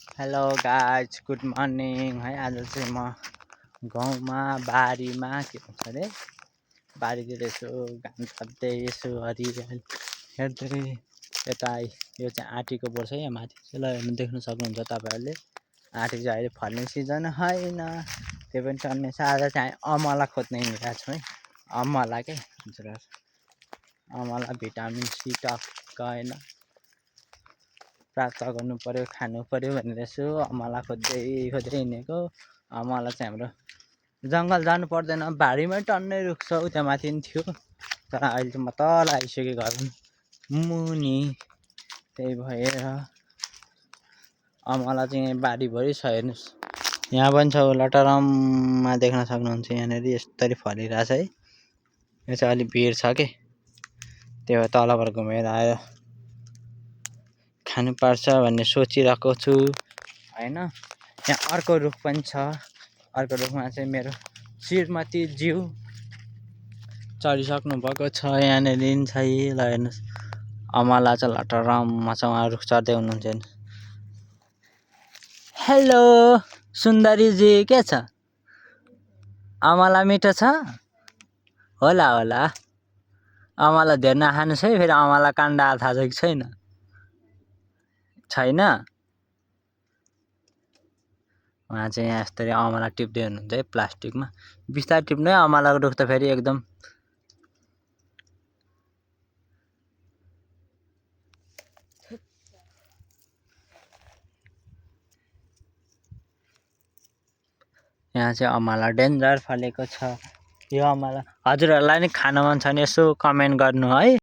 Hello guys good morning है। आज चाहिँ म गाउँमा बारीमा के भन्छ अरे बारीतिर यसो घाम खाँदै यसो हरियाली हेर्दै यता यो चाहिँ आँटीको बोट छ। यहाँ माथि चाहिँ ल हेर्नु देख्न सक्नुहुन्छ तपाईँहरूले। आँटी चाहिँ अहिले फल्ने सिजन होइन, त्यो पनि टन्ने छ। आज चाहिँ अमला खोज्न हिँडिरहेको छु है। अमला के हजुर, अमला भिटामिन सी टक्क होइन प्राप्त गर्नु पर्यो, खानु पर्यो भनेर यसो अमला खोज्दै हिँडेको। अमला चाहिँ हाम्रो जङ्गल जानु पर्दैन, बारीमै टन्नै रुख छ, त्यहाँ माथि पनि थियो। तर अहिले चाहिँ म तल आइसकेँ घर मुनि, त्यही भएर अमला चाहिँ बारीभरि छ। हेर्नुहोस् यहाँ पनि छ, लटरममा देख्न सक्नुहुन्छ। यहाँनिर यस्तरी फलिरहेछ है। यो चाहिँ अलिक भिड छ कि, त्यो भएर तलबाट घुमेर आएर खानु पर्छ भन्ने सोचिरहेको छु होइन। यहाँ अर्को रुख पनि छ, अर्को रुखमा चाहिँ मेरो श्रीमती ज्यू चढिसक्नु भएको छ। यहाँनिर छ ल हेर्नुहोस्, अमला चाहिँ लटरममा छ, उहाँ रुख चढ्दै हुनुहुन्छ। हेलो सुन्दरीजी, के छ? अमला मिठो छ? होला होला, अमला धेर नखानुहोस् है, फेरि अमला काण्ड थाहा छ कि छैन? उहाँ चाहिँ यहाँ यस्तरी अमला टिप्दै हुनुहुन्छ है प्लास्टिकमा। बिस्तारै टिप्नु है, अमलाको रुख त फेरि एकदम यहाँ चाहिँ अमला डेन्जर फलेको छ। यो अमला हजुरहरूलाई नि खान मन छ भने यसो कमेन्ट गर्नु है।